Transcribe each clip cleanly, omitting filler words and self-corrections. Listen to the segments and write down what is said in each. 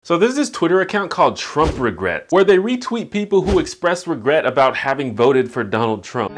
So there's this Twitter account called Trump Regrets, where they retweet people who express regret about having voted for Donald Trump.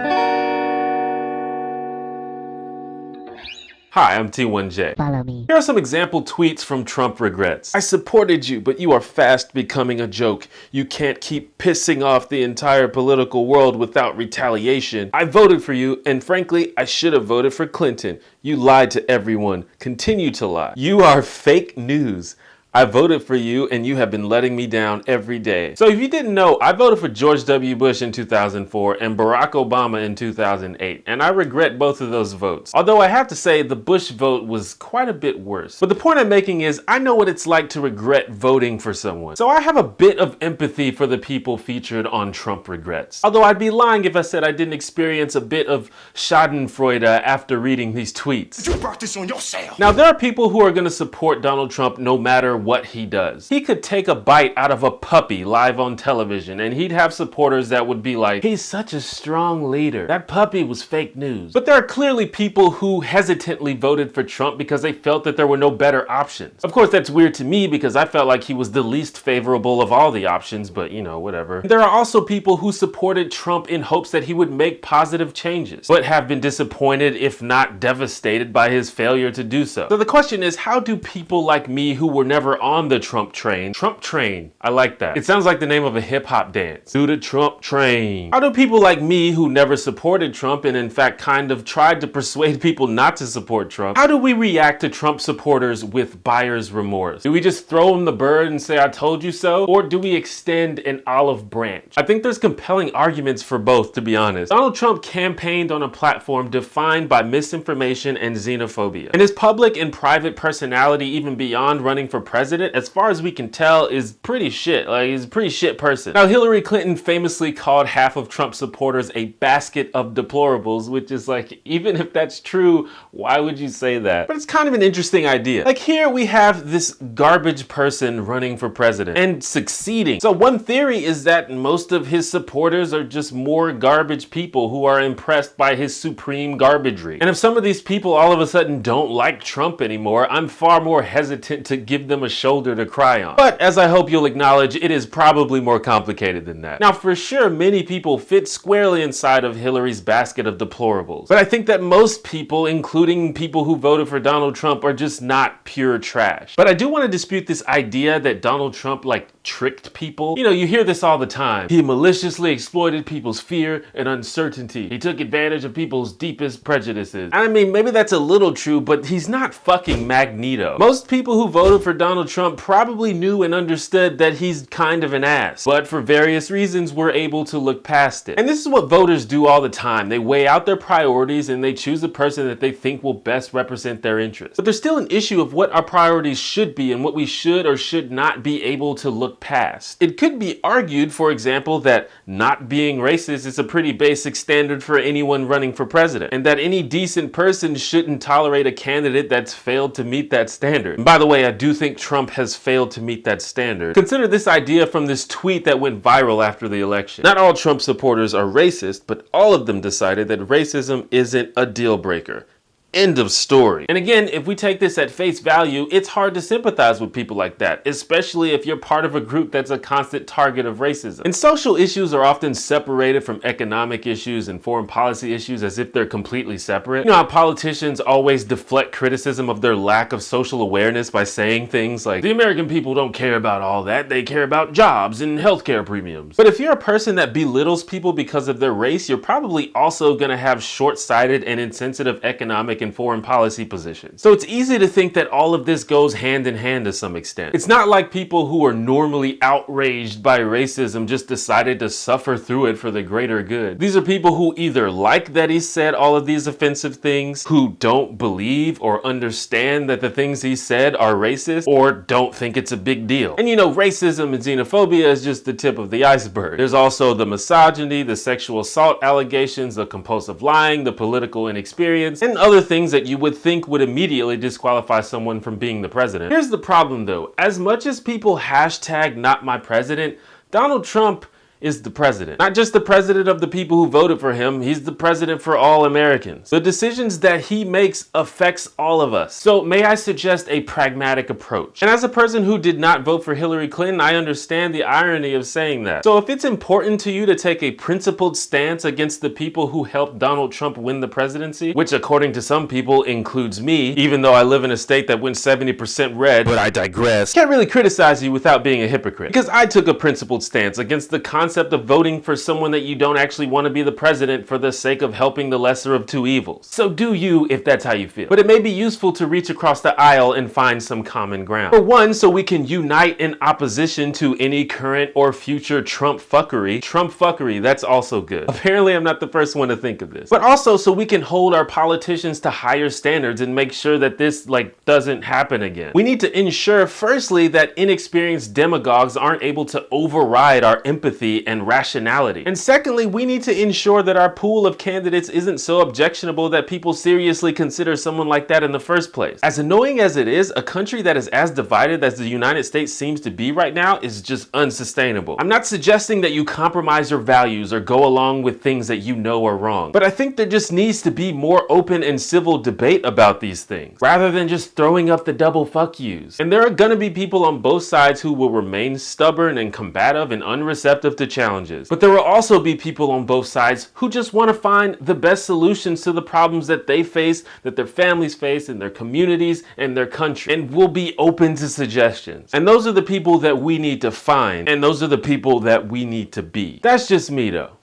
Hi, I'm T1J. Follow me. Here are some example tweets from Trump Regrets. I supported you, but you are fast becoming a joke. You can't keep pissing off the entire political world without retaliation. I voted for you, and frankly, I should have voted for Clinton. You lied to everyone. Continue to lie. You are fake news. I voted for you and you have been letting me down every day. So if you didn't know, I voted for George W. Bush in 2004 and Barack Obama in 2008, and I regret both of those votes. Although I have to say the Bush vote was quite a bit worse. But the point I'm making is I know what it's like to regret voting for someone. So I have a bit of empathy for the people featured on Trump Regrets. Although I'd be lying if I said I didn't experience a bit of schadenfreude after reading these tweets. You brought this on yourself. Now there are people who are going to support Donald Trump no matter what he does. He could take a bite out of a puppy live on television and he'd have supporters that would be like, he's such a strong leader. That puppy was fake news. But there are clearly people who hesitantly voted for Trump because they felt that there were no better options. Of course, that's weird to me because I felt like he was the least favorable of all the options, but you know, whatever. There are also people who supported Trump in hopes that he would make positive changes, but have been disappointed, if not devastated, by his failure to do so. So the question is, how do people like me who were never on the Trump train, I like that. It sounds like the name of a hip hop dance. Do the Trump train. How do people like me who never supported Trump and in fact kind of tried to persuade people not to support Trump, how do we react to Trump supporters with buyer's remorse? Do we just throw them the bird and say, I told you so? Or do we extend an olive branch? I think there's compelling arguments for both, to be honest. Donald Trump campaigned on a platform defined by misinformation and xenophobia. And his public and private personality, even beyond running for president, as far as we can tell, is pretty shit. Like, he's a pretty shit person. Now, Hillary Clinton famously called half of Trump supporters a basket of deplorables, which is like, even if that's true, why would you say that? But it's kind of an interesting idea. Like, here we have this garbage person running for president and succeeding. So one theory is that most of his supporters are just more garbage people who are impressed by his supreme garbagery. And if some of these people all of a sudden don't like Trump anymore, I'm far more hesitant to give them a shoulder to cry on. But as I hope you'll acknowledge, it is probably more complicated than that. Now, for sure, many people fit squarely inside of Hillary's basket of deplorables. But I think that most people, including people who voted for Donald Trump, are just not pure trash. But I do want to dispute this idea that Donald Trump, like, tricked people. You know, you hear this all the time. He maliciously exploited people's fear and uncertainty. He took advantage of people's deepest prejudices. I mean, maybe that's a little true, but he's not fucking Magneto. Most people who voted for Donald Trump probably knew and understood that he's kind of an ass, but for various reasons were able to look past it. And this is what voters do all the time. They weigh out their priorities and they choose the person that they think will best represent their interests. But there's still an issue of what our priorities should be and what we should or should not be able to look past. It could be argued, for example, that not being racist is a pretty basic standard for anyone running for president, and that any decent person shouldn't tolerate a candidate that's failed to meet that standard. And by the way, I do think Trump has failed to meet that standard. Consider this idea from this tweet that went viral after the election. Not all Trump supporters are racist, but all of them decided that racism isn't a deal breaker. End of story. And again, if we take this at face value, it's hard to sympathize with people like that, especially if you're part of a group that's a constant target of racism. And social issues are often separated from economic issues and foreign policy issues as if they're completely separate. You know how politicians always deflect criticism of their lack of social awareness by saying things like, the American people don't care about all that, they care about jobs and healthcare premiums. But if you're a person that belittles people because of their race, you're probably also gonna have short-sighted and insensitive economic and foreign policy positions. So it's easy to think that all of this goes hand in hand to some extent. It's not like people who are normally outraged by racism just decided to suffer through it for the greater good. These are people who either like that he said all of these offensive things, who don't believe or understand that the things he said are racist, or don't think it's a big deal. And you know, racism and xenophobia is just the tip of the iceberg. There's also the misogyny, the sexual assault allegations, the compulsive lying, the political inexperience, and other things that you would think would immediately disqualify someone from being the president. Here's the problem though. As much as people hashtag not my president, Donald Trump is the president. Not just the president of the people who voted for him, he's the president for all Americans. The decisions that he makes affects all of us. So may I suggest a pragmatic approach? And as a person who did not vote for Hillary Clinton, I understand the irony of saying that. So if it's important to you to take a principled stance against the people who helped Donald Trump win the presidency, which according to some people includes me, even though I live in a state that went 70% red, but I digress, can't really criticize you without being a hypocrite. Because I took a principled stance against the concept of voting for someone that you don't actually want to be the president for the sake of helping the lesser of two evils. So do you if that's how you feel. But it may be useful to reach across the aisle and find some common ground. For one, so we can unite in opposition to any current or future Trump fuckery. Trump fuckery, that's also good. Apparently I'm not the first one to think of this. But also so we can hold our politicians to higher standards and make sure that this doesn't happen again. We need to ensure firstly that inexperienced demagogues aren't able to override our empathy and rationality. And secondly, we need to ensure that our pool of candidates isn't so objectionable that people seriously consider someone like that in the first place. As annoying as it is, a country that is as divided as the United States seems to be right now is just unsustainable. I'm not suggesting that you compromise your values or go along with things that you know are wrong, but I think there just needs to be more open and civil debate about these things, rather than just throwing up the double fuck yous. And there are gonna be people on both sides who will remain stubborn and combative and unreceptive to challenges. But there will also be people on both sides who just want to find the best solutions to the problems that they face, that their families face, in their communities and their country, and will be open to suggestions. And those are the people that we need to find, and those are the people that we need to be. That's just me though.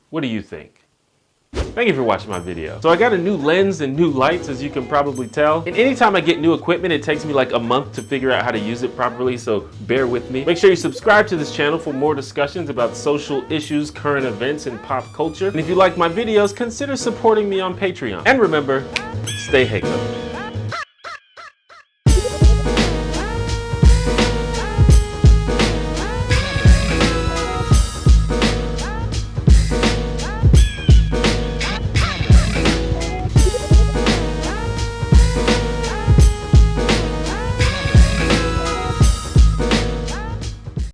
What do you think? Thank you for watching my video. So I got a new lens and new lights, as you can probably tell. And anytime I get new equipment, it takes me like a month to figure out how to use it properly, so bear with me. Make sure you subscribe to this channel for more discussions about social issues, current events, and pop culture. And if you like my videos, consider supporting me on Patreon. And remember, stay hate.